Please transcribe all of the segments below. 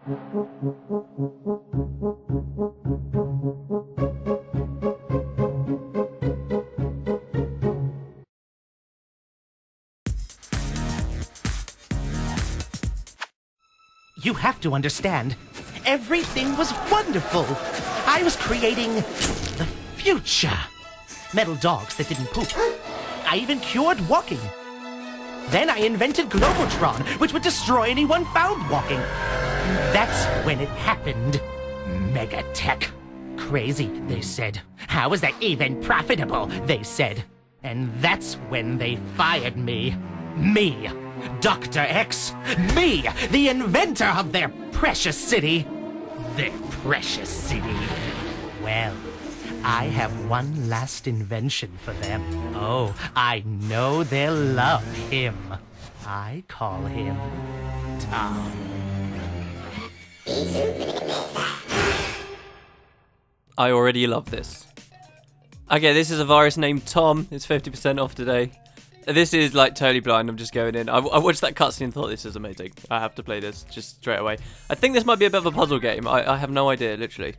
You have to understand, everything was wonderful. I was creating the future. Metal dogs that didn't poop. I even cured walking. Then I invented Globotron, which would destroy anyone found walking. That's when it happened. Megatech. Crazy, they said. How is that even profitable, they said. And that's when they fired me. Me, Dr. X. Me, the inventor of their precious city. Their precious city. Well, I have one last invention for them. Oh, I know they'll love him. I call him Tom. I already love this. Okay, this is a virus named Tom. It's 50% off today. This is like totally blind. I'm just going in. I watched that cutscene and thought this is amazing. I have to play this just straight away. I think this might be a bit of a puzzle game. I have no idea, literally.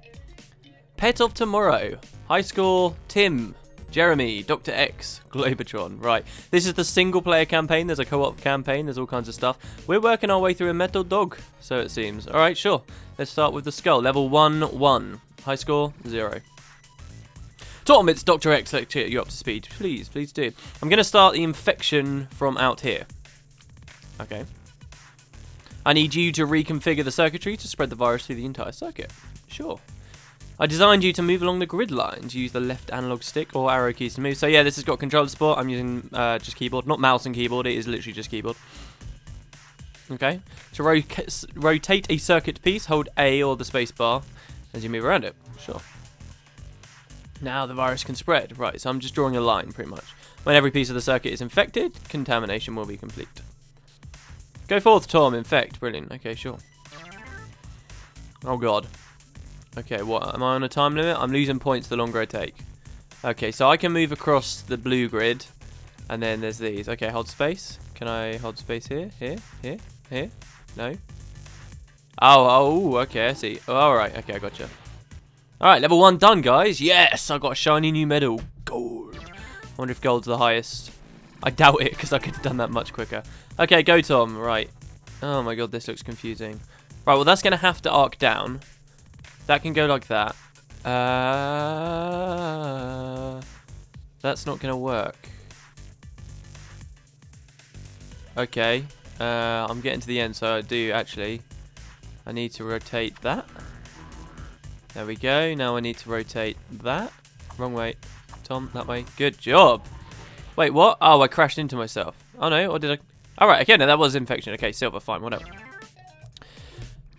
Pet of Tomorrow. High score, Tim, Jeremy, Dr. X, Globotron. Right. This is the single player campaign. There's a co-op campaign. There's all kinds of stuff. We're working our way through a metal dog, so it seems. All right, sure. Let's start with the skull. Level 1-1. High score, 0. Tom, it's Dr. X. Let's get you up to speed. Please do. I'm going to start the infection from out here. Okay. I need you to reconfigure the circuitry to spread the virus through the entire circuit. Sure. I designed you to move along the grid lines. Use the left analog stick or arrow keys to move. So yeah, this has got controller support. I'm using just keyboard, not mouse and keyboard. It is literally just keyboard. Okay. To rotate a circuit piece, hold A or the space bar as you move around it. Sure. Now the virus can spread. Right, so I'm just drawing a line pretty much. When every piece of the circuit is infected, contamination will be complete. Go forth, Tom. Infect. Brilliant. Okay, sure. Oh god. Okay, what? Am I on a time limit? I'm losing points the longer I take. Okay, so I can move across the blue grid. And then there's these. Okay, hold space. Can I hold space here? Here? No? Oh, okay, I see. Oh, alright, okay, I gotcha. Alright, level 1 done, guys. Yes, I got a shiny new medal. Gold. I wonder if gold's the highest. I doubt it, because I could have done that much quicker. Okay, go, Tom. Right. Oh my god, this looks confusing. Right, well, that's going to have to arc down. That can go like that. That's not going to work. Okay. I'm getting to the end, so I do, actually. I need to rotate that. There we go. Now I need to rotate that. Wrong way. Tom, that way. Good job. Wait, what? Oh, I crashed into myself. Oh, no. Or did I? Alright, okay, no, that was infection. Okay, silver, fine, whatever.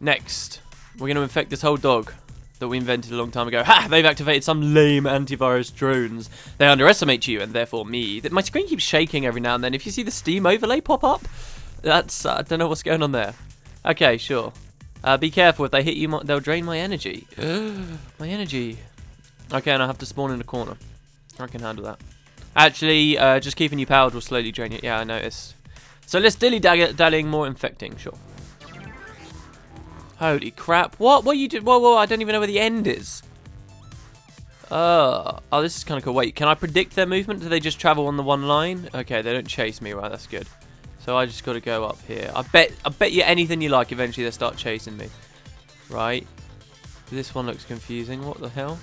Next. We're going to infect this whole dog that we invented a long time ago. Ha! They've activated some lame antivirus drones. They underestimate you, and therefore me. My screen keeps shaking every now and then. If you see the Steam overlay pop up, that's... I don't know what's going on there. Okay, sure. Be careful. If they hit you, they'll drain my energy. My energy. Okay, and I have to spawn in a corner. I can handle that. Actually, just keeping you powered will slowly drain you. Yeah, I noticed. So let's dilly-dallying more infecting. Sure. Holy crap. What you do? Whoa, I don't even know where the end is. Oh, this is kind of cool. Wait, can I predict their movement? Do they just travel on the one line? Okay, they don't chase me, right? That's good. So I just got to go up here. I bet you anything you like, eventually they'll start chasing me. Right. This one looks confusing. What the hell?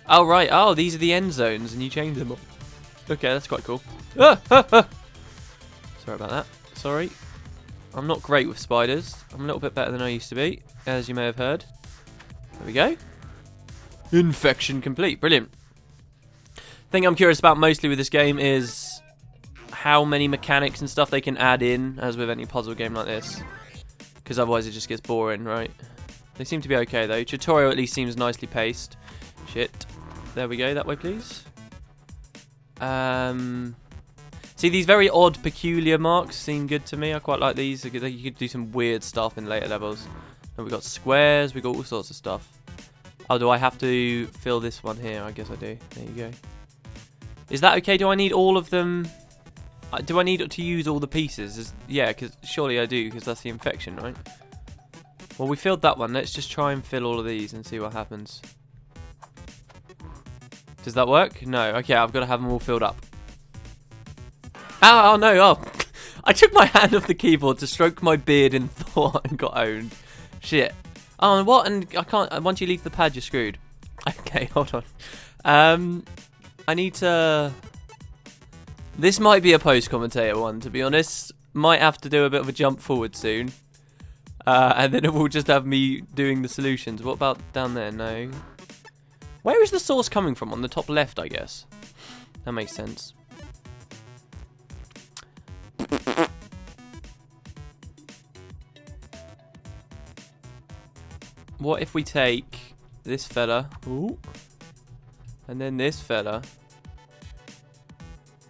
Oh, right. Oh, these are the end zones, and you change them up. Okay, that's quite cool. Sorry about that. Sorry. I'm not great with spiders. I'm a little bit better than I used to be, as you may have heard. There we go. Infection complete. Brilliant. Thing I'm curious about mostly with this game is how many mechanics and stuff they can add in, as with any puzzle game like this. Because otherwise it just gets boring, right? They seem to be okay, though. Tutorial at least seems nicely paced. Shit. There we go. That way, please. See, these very odd, peculiar marks seem good to me. I quite like these. You could do some weird stuff in later levels. And we've got squares. We've got all sorts of stuff. Oh, do I have to fill this one here? I guess I do. There you go. Is that okay? Do I need all of them? Do I need to use all the pieces? Yeah, because surely I do, because that's the infection, right? Well, we filled that one. Let's just try and fill all of these and see what happens. Does that work? No. Okay, I've got to have them all filled up. Oh no, oh. I took my hand off the keyboard to stroke my beard in thought and got owned. Shit. Oh, and what? And I can't, once you leave the pad, you're screwed. Okay, hold on. I need to... This might be a post-commentator one, to be honest. Might have to do a bit of a jump forward soon. And then it will just have me doing the solutions. What about down there? No. Where is the source coming from? On the top left, I guess. That makes sense. What if we take this fella, ooh, and then this fella,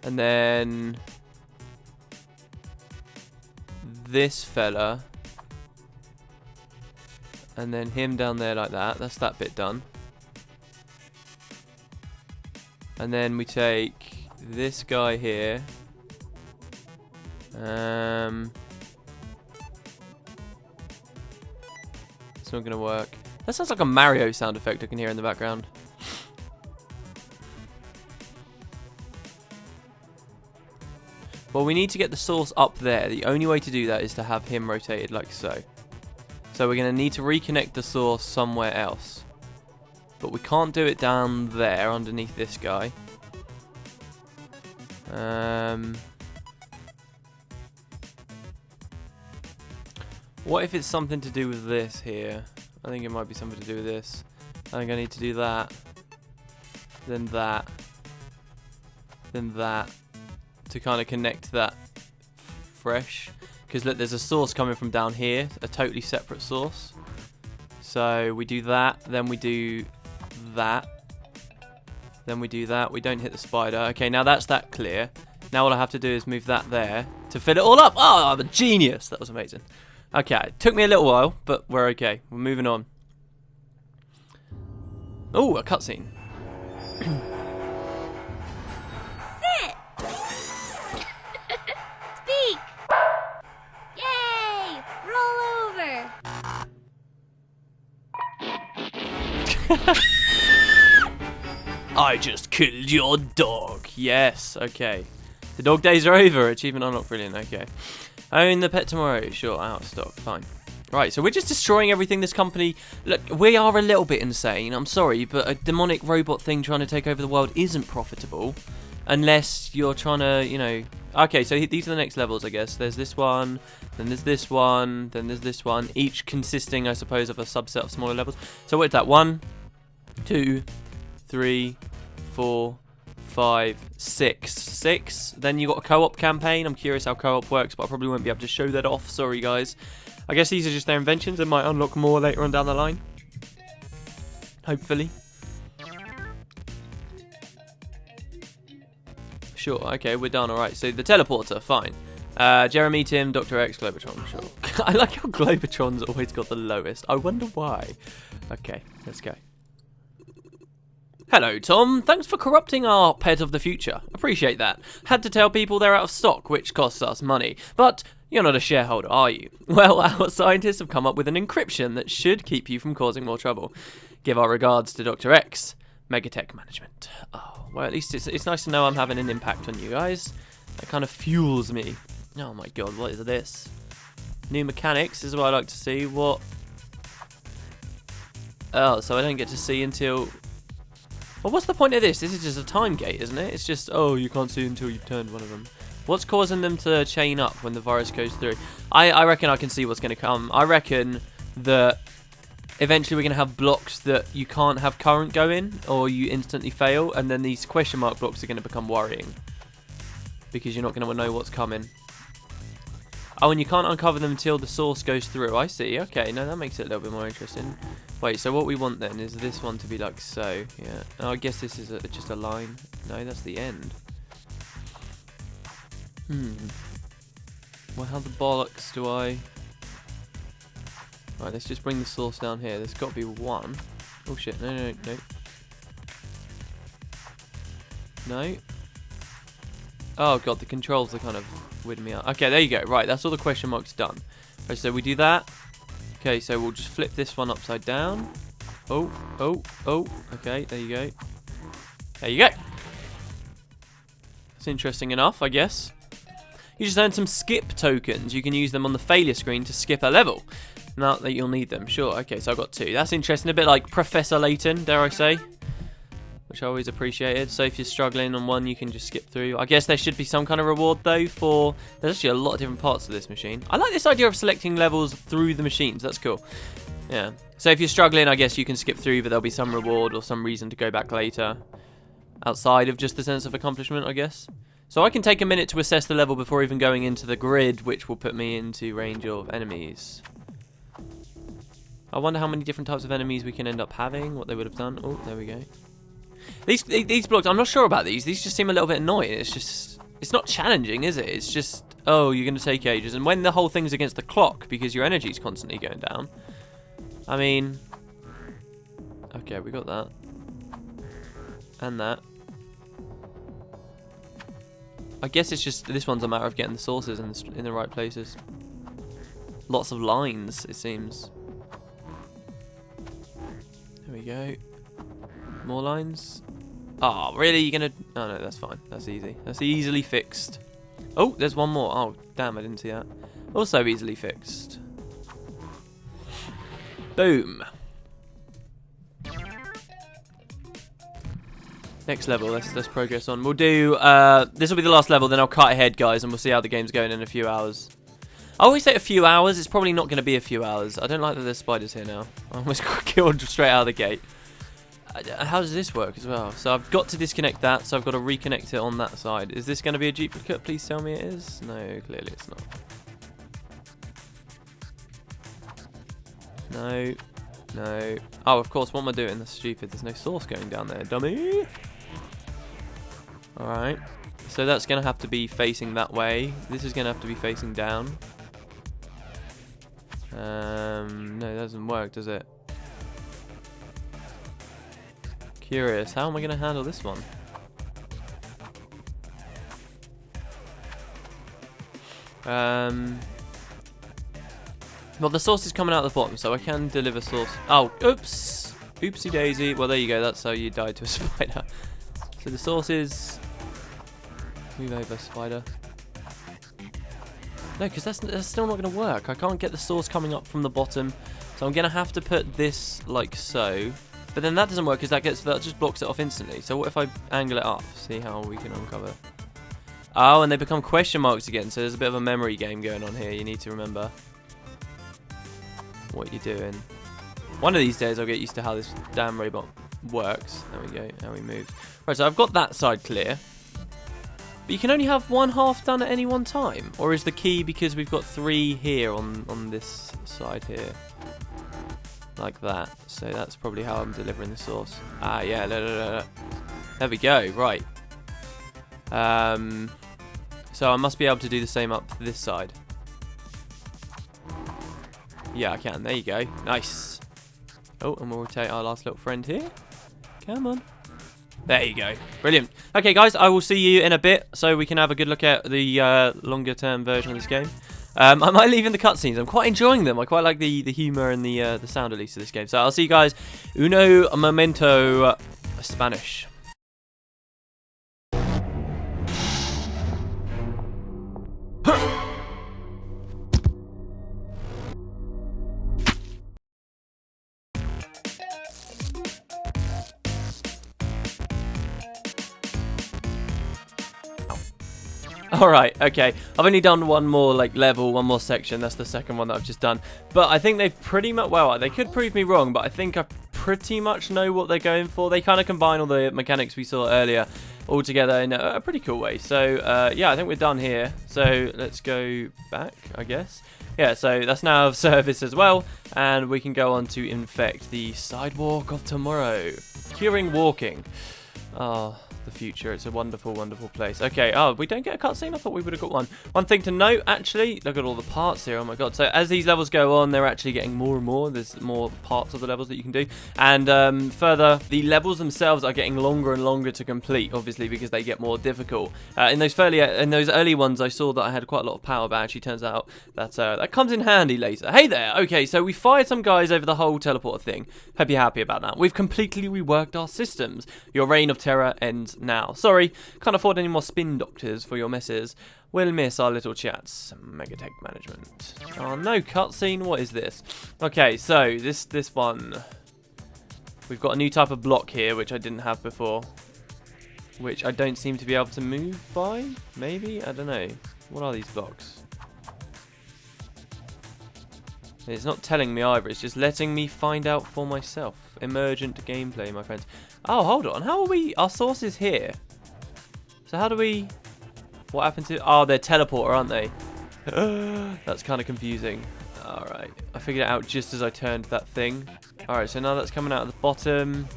and then this fella, and then him down there like that. That's that bit done. And then we take this guy here. It's not gonna work. That sounds like a Mario sound effect I can hear in the background. Well, we need to get the source up there. The only way to do that is to have him rotated like so. So we're gonna need to reconnect the source somewhere else. But we can't do it down there underneath this guy. What if it's something to do with this here? I think it might be something to do with this. I think I need to do that. Then that. Then that. To kind of connect that fresh. Because look, there's a source coming from down here. A totally separate source. So we do that. Then we do that. Then we do that. We don't hit the spider. Okay, now that's that clear. Now all I have to do is move that there to fill it all up. Oh, I'm a genius. That was amazing. Okay, it took me a little while, but we're okay. We're moving on. Oh, a cutscene. Sit! Speak! Yay! Roll over! I just killed your dog. Yes, okay. The dog days are over. Achievement unlocked. Brilliant, okay. Own the pet tomorrow. Sure, out of stock. Fine. Right, so we're just destroying everything. This company... Look, we are a little bit insane. I'm sorry, but a demonic robot thing trying to take over the world isn't profitable. Unless you're trying to, you know... Okay, so these are the next levels, I guess. There's this one, then there's this one, then there's this one. Each consisting, I suppose, of a subset of smaller levels. So what is that? 1, 2, 3, 4... 5, 6. 6. Then you got a co-op campaign. I'm curious how co-op works, but I probably won't be able to show that off. Sorry, guys. I guess these are just their inventions and might unlock more later on down the line. Hopefully. Sure. Okay, we're done. All right. So the teleporter, fine. Jeremy, Tim, Dr. X, Globotron. Sure. I like how Globotron's always got the lowest. I wonder why. Okay, let's go. Hello, Tom. Thanks for corrupting our pet of the future. Appreciate that. Had to tell people they're out of stock, which costs us money. But you're not a shareholder, are you? Well, our scientists have come up with an encryption that should keep you from causing more trouble. Give our regards to Dr. X, Megatech Management. Oh, well, at least it's nice to know I'm having an impact on you guys. That kind of fuels me. Oh my god, what is this? New mechanics is what I like to see. What? Oh, so I don't get to see until... Well, what's the point of this? This is just a time gate, isn't it? It's just, oh, you can't see until you've turned one of them. What's causing them to chain up when the virus goes through? I reckon I can see what's going to come. I reckon that eventually we're going to have blocks that you can't have current go in, or you instantly fail, and then these question mark blocks are going to become worrying. Because you're not going to know what's coming. Oh, and you can't uncover them until the source goes through. I see. Okay, no, that makes it a little bit more interesting. Wait, so what we want then is this one to be like so. Yeah. Oh, I guess this is just a line. No, that's the end. Well, how the bollocks do I... Right, let's just bring the source down here. There's got to be one. Oh, shit. No, no, no. No. Oh, God, the controls are kind of weirding me out. Okay, there you go. Right, that's all the question marks done. Right, so we do that. Okay, so we'll just flip this one upside down. Oh. Okay, there you go. There you go. That's interesting enough, I guess. You just earned some skip tokens. You can use them on the failure screen to skip a level. Now that you'll need them. Sure, okay, so I got 2. That's interesting. A bit like Professor Layton, dare I say. Which I always appreciated. So if you're struggling on one, you can just skip through. I guess there should be some kind of reward, though, for... There's actually a lot of different parts to this machine. I like this idea of selecting levels through the machines. That's cool. Yeah. So if you're struggling, I guess you can skip through, but there'll be some reward or some reason to go back later. Outside of just the sense of accomplishment, I guess. So I can take a minute to assess the level before even going into the grid, which will put me into range of enemies. I wonder how many different types of enemies we can end up having, what they would have done. Oh, there we go. These blocks, I'm not sure about these. These just seem a little bit annoying. It's not challenging, is it? It's just, oh, you're going to take ages. And when the whole thing's against the clock because your energy's constantly going down. I mean, okay, we got that. And that. I guess it's just, this one's a matter of getting the sources in the right places. Lots of lines, it seems. There we go. More lines. Oh, really? You're gonna... Oh, no, that's fine. That's easy. That's easily fixed. Oh, there's one more. Oh, damn, I didn't see that. Also easily fixed. Boom. Next level. Let's progress on. We'll do... this will be the last level, then I'll cut ahead, guys, and we'll see how the game's going in a few hours. I always say a few hours. It's probably not going to be a few hours. I don't like that there's spiders here now. I almost got killed straight out of the gate. How does this work as well? So I've got to disconnect that, so I've got to reconnect it on that side. Is this going to be a duplicate? Please tell me it is. No, clearly it's not. No. No. Oh, of course, what am I doing? That's stupid. There's no source going down there, dummy. Alright. So that's going to have to be facing that way. This is going to have to be facing down. No, that doesn't work, does it? Curious. How am I going to handle this one? Well, the sauce is coming out the bottom, so I can deliver sauce. Oh, oops! Oopsie daisy. Well, there you go. That's how you died to a spider. So the sauce is... Move over, spider. No, because that's still not going to work. I can't get the sauce coming up from the bottom, so I'm going to have to put this like so. But then that doesn't work because that just blocks it off instantly. So what if I angle it up? See how we can uncover. Oh, and they become question marks again. So there's a bit of a memory game going on here. You need to remember what you're doing. One of these days I'll get used to how this damn robot works. There we go. How we move. Right, so I've got that side clear. But you can only have one half done at any one time. Or is the key because we've got 3 here on this side here? Like that. So that's probably how I'm delivering the sauce. Ah, yeah. There we go. Right. So I must be able to do the same up this side. Yeah, I can. There you go. Nice. Oh, and we'll rotate our last little friend here. Come on. There you go. Brilliant. Okay, guys, I will see you in a bit so we can have a good look at the longer term version of this game. I might leave in the cutscenes. I'm quite enjoying them. I quite like the humour and the sound, at least, of this game. So I'll see you guys. Uno momento. Spanish. Alright, okay. I've only done one more level, one more section. That's the second one that I've just done. But I think they've pretty much... Well, they could prove me wrong, but I think I pretty much know what they're going for. They kind of combine all the mechanics we saw earlier all together in a pretty cool way. So, yeah, I think we're done here. So, let's go back, I guess. Yeah, so that's now of service as well. And we can go on to infect the sidewalk of tomorrow. Curing walking. Oh... the future. It's a wonderful, wonderful place. Okay, oh, we don't get a cutscene? I thought we would have got one. One thing to note, actually, look at all the parts here. Oh my god. So as these levels go on, they're actually getting more and more. There's more parts of the levels that you can do. And further, the levels themselves are getting longer and longer to complete, obviously, because they get more difficult. In those early ones, I saw that I had quite a lot of power, but actually turns out that that comes in handy later. Hey there. Okay, so we fired some guys over the whole teleporter thing. Hope you're happy about that. We've completely reworked our systems. Your reign of terror ends now. Sorry, can't afford any more spin doctors for your messes. We'll miss our little chats. Megatech management. Oh, no cutscene. What is this? Okay, so this one. We've got a new type of block here, which I didn't have before. Which I don't seem to be able to move by. Maybe? I don't know. What are these blocks? It's not telling me either. It's just letting me find out for myself. Emergent gameplay, my friends. Oh, hold on. How are we? Our source is here. So how do we... What happened to... Oh, they're teleporter, aren't they? That's kind of confusing. Alright. I figured it out just as I turned that thing. Alright, so now that's coming out of the bottom.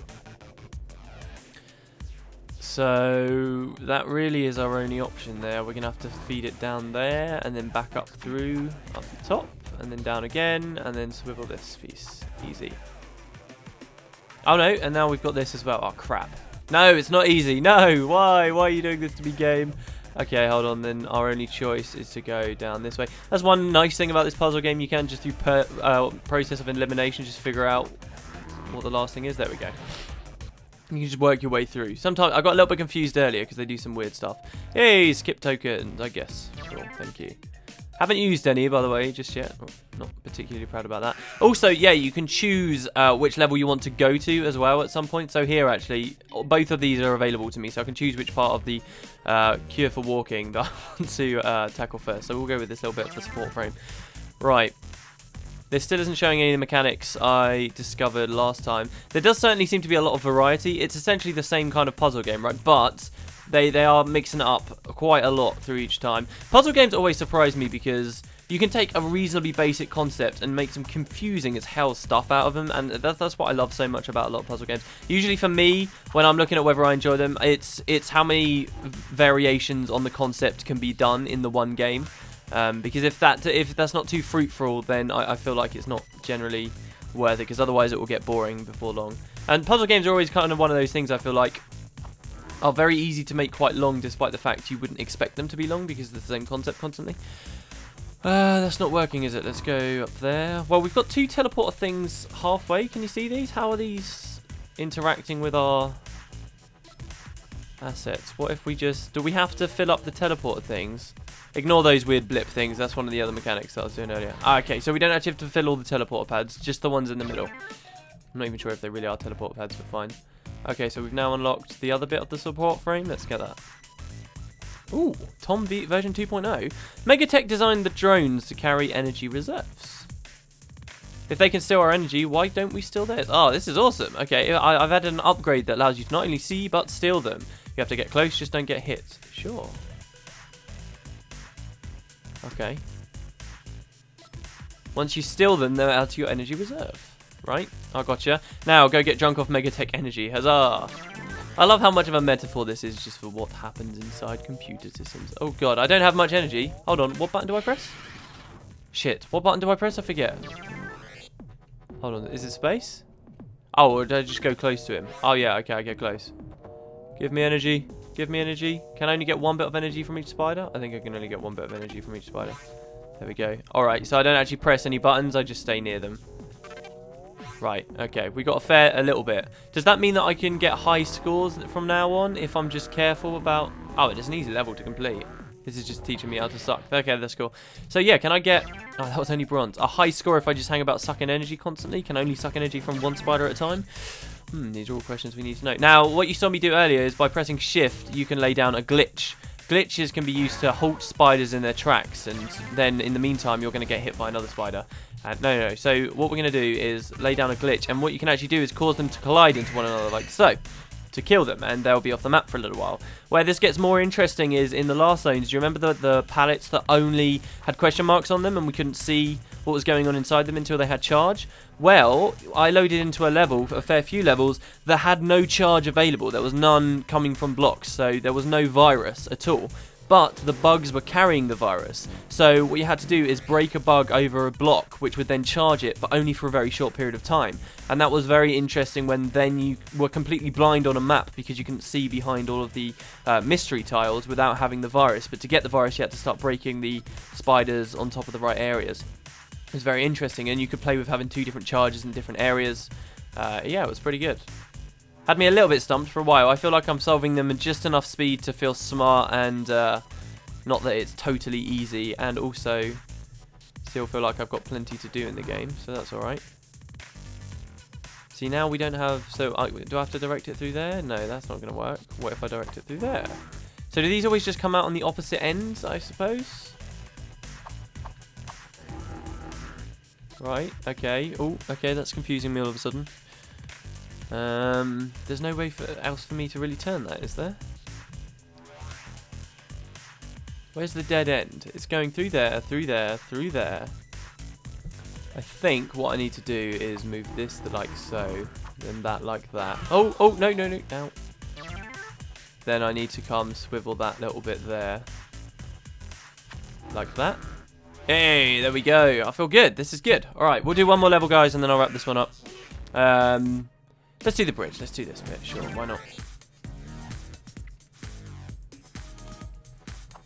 So that really is our only option there. We're going to have to feed it down there and then back up through up the top and then down again and then swivel this piece. Easy. Oh no, and now we've got this as well. Oh crap. No, it's not easy. No, why? Why are you doing this to me, game? Okay, hold on, then our only choice is to go down this way. That's one nice thing about this puzzle game. You can just do process of elimination, just figure out what the last thing is. There we go. You can just work your way through. Sometimes I got a little bit confused earlier because they do some weird stuff. Hey, skip tokens, I guess. Sure, thank you. Haven't used any, by the way, just yet. Not particularly proud about that. Also, yeah, you can choose which level you want to go to as well at some point. So here, actually, both of these are available to me. So I can choose which part of the cure for walking that I want to tackle first. So we'll go with this little bit for support frame. Right. This still isn't showing any of the mechanics I discovered last time. There does certainly seem to be a lot of variety. It's essentially the same kind of puzzle game, right? But... They are mixing it up quite a lot through each time. Puzzle games always surprise me because you can take a reasonably basic concept and make some confusing as hell stuff out of them, and that's what I love so much about a lot of puzzle games. Usually for me, when I'm looking at whether I enjoy them, it's how many variations on the concept can be done in the one game. Because if that's not too fruitful, then I feel like it's not generally worth it, because otherwise it will get boring before long. And puzzle games are always kind of one of those things I feel like are very easy to make quite long, despite the fact you wouldn't expect them to be long because it's the same concept constantly. That's not working, is it? Let's go up there. Well, we've got two teleporter things halfway. Can you see these? How are these interacting with our assets? What if we just... Do we have to fill up the teleporter things? Ignore those weird blip things. That's one of the other mechanics that I was doing earlier. Okay, so we don't actually have to fill all the teleporter pads, just the ones in the middle. I'm not even sure if they really are teleporter pads, but fine. Okay, so we've now unlocked the other bit of the support frame. Let's get that. Ooh, Tom V version 2.0. Megatech designed the drones to carry energy reserves. If they can steal our energy, why don't we steal theirs? Oh, this is awesome. Okay, I've added an upgrade that allows you to not only see, but steal them. You have to get close, just don't get hit. Sure. Okay. Once you steal them, they're out to your energy reserve. Right? I gotcha. Now, go get drunk off Megatech energy. Huzzah! I love how much of a metaphor this is just for what happens inside computer systems. Oh god, I don't have much energy. Hold on, what button do I press? Shit, what button do I press? I forget. Hold on, is it space? Oh, or did I just go close to him? Oh yeah, okay, I get close. Give me energy. Give me energy. Can I only get one bit of energy from each spider? I think I can only get one bit of energy from each spider. There we go. Alright, so I don't actually press any buttons, I just stay near them. Right, okay, we got a little bit. Does that mean that I can get high scores from now on if I'm just careful about... Oh, it's an easy level to complete. This is just teaching me how to suck. Okay, that's cool. So yeah, can I get... Oh, that was only bronze. A high score if I just hang about sucking energy constantly? Can I only suck energy from one spider at a time? These are all questions we need to know. Now, what you saw me do earlier is by pressing shift, you can lay down a glitch. Glitches can be used to halt spiders in their tracks, and then in the meantime, you're going to get hit by another spider. No. So what we're going to do is lay down a glitch, and what you can actually do is cause them to collide into one another, like so. to kill them, and they'll be off the map for a little while. Where this gets more interesting is in the last zones. Do you remember the pallets that only had question marks on them and we couldn't see what was going on inside them until they had charge? Well, I loaded into a level, a fair few levels, that had no charge available. There was none coming from blocks, so there was no virus at all. But the bugs were carrying the virus. So what you had to do is break a bug over a block, which would then charge it, but only for a very short period of time. And that was very interesting when then you were completely blind on a map because you couldn't see behind all of the mystery tiles without having the virus. But to get the virus, you had to start breaking the spiders on top of the right areas. It was very interesting, and you could play with having 2 different charges in different areas. Yeah, it was pretty good. Had me a little bit stumped for a while. I feel like I'm solving them in just enough speed to feel smart, and not that it's totally easy, and also still feel like I've got plenty to do in the game, so that's alright. See, now we don't have... So, do I have to direct it through there? No, that's not going to work. What if I direct it through there? So do these always just come out on the opposite ends, I suppose? Right, okay. Oh, okay, that's confusing me all of a sudden. There's no way else for me to really turn that, is there? Where's the dead end? It's going through there, through there, through there. I think what I need to do is move this like so, then that like that. Oh, no, no, no, no. Then I need to come swivel that little bit there. Like that. Hey, there we go. I feel good. This is good. Alright, we'll do one more level, guys, and then I'll wrap this one up. Let's do the bridge. Let's do this bit. Sure, why not?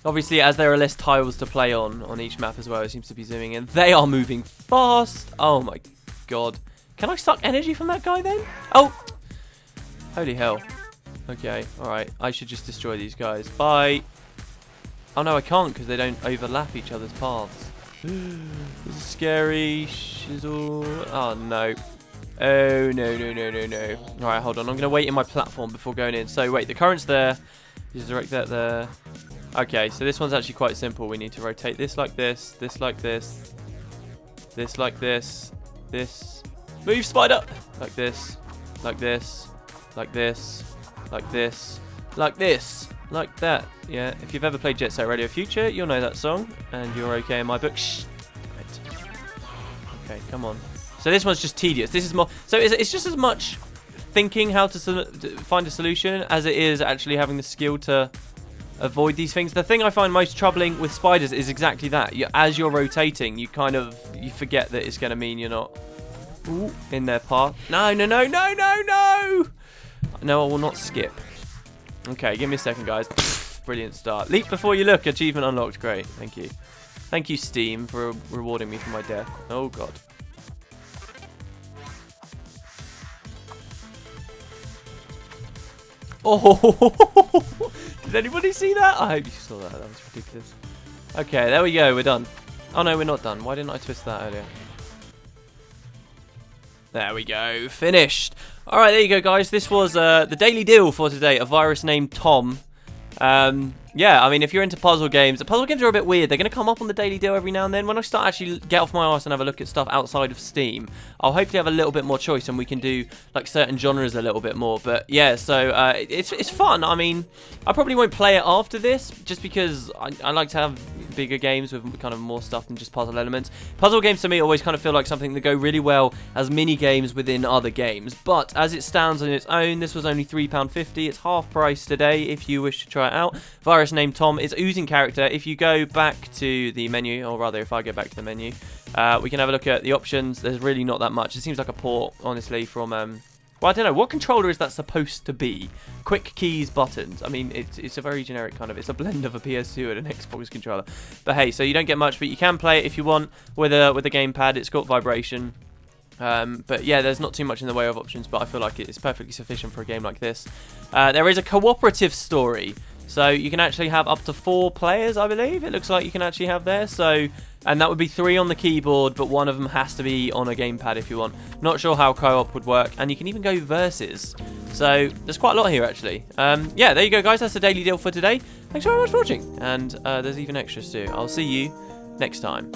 Obviously, as there are less tiles to play on each map as well, it seems to be zooming in. They are moving fast. Oh my god. Can I suck energy from that guy then? Oh! Holy hell. Okay, alright. I should just destroy these guys. Bye! Oh no, I can't because they don't overlap each other's paths. This is scary. Shizzle. Oh no. Oh, no, no, no, no, no. Alright, hold on. I'm going to wait in my platform before going in. So, wait, the current's there. Just direct that there. Okay, so this one's actually quite simple. We need to rotate this like this, this like this, this like this, this. Move, spider! Like this, like this, like this, like this, like this, like that. Yeah, if you've ever played Jet Set Radio Future, you'll know that song. And you're okay in my book. Shh. Okay, come on. So this one's just tedious. This is more. So it's just as much thinking how to find a solution as it is actually having the skill to avoid these things. The thing I find most troubling with spiders is exactly that. As you're rotating, you forget that it's going to mean you're not in their path. No, no, no, no, no, no! No, I will not skip. Okay, give me a second, guys. Brilliant start. Leap before you look. Achievement unlocked. Great. Thank you. Thank you, Steam, for rewarding me for my death. Oh, God. Oh, did anybody see that? I hope you saw that. That was ridiculous. Okay, there we go. We're done. Oh, no, we're not done. Why didn't I twist that earlier? There we go. Finished. All right, there you go, guys. This was the daily deal for today. A virus named Tom. Yeah, I mean, if you're into puzzle games, the puzzle games are a bit weird. They're going to come up on the daily deal every now and then. When I start actually get off my arse and have a look at stuff outside of Steam, I'll hopefully have a little bit more choice and we can do like certain genres a little bit more. But yeah, so it's fun. I mean, I probably won't play it after this just because I like to have bigger games with kind of more stuff than just puzzle elements. Puzzle games to me always kind of feel like something that go really well as mini games within other games. But as it stands on its own, this was only £3.50. It's half price today if you wish to try it out. Virus named Tom is oozing character. If you go back to the menu, or rather if I go back to the menu, we can have a look at the options. There's really not that much. It seems like a port, honestly, from well, I don't know, what controller is that supposed to be? Quick keys, buttons. I mean, it's a very generic kind of, it's a blend of a PS2 and an Xbox controller. But hey, so you don't get much, but you can play it if you want with a gamepad. It's got vibration. But yeah, there's not too much in the way of options, but I feel like it's perfectly sufficient for a game like this. There is a cooperative story. So you can actually have up to 4 players, I believe. It looks like you can actually have there. So, and that would be 3 on the keyboard, but one of them has to be on a gamepad if you want. Not sure how co-op would work. And you can even go versus. So there's quite a lot here, actually. Yeah, there you go, guys. That's the daily deal for today. Thanks very much for watching. And there's even extras too. I'll see you next time.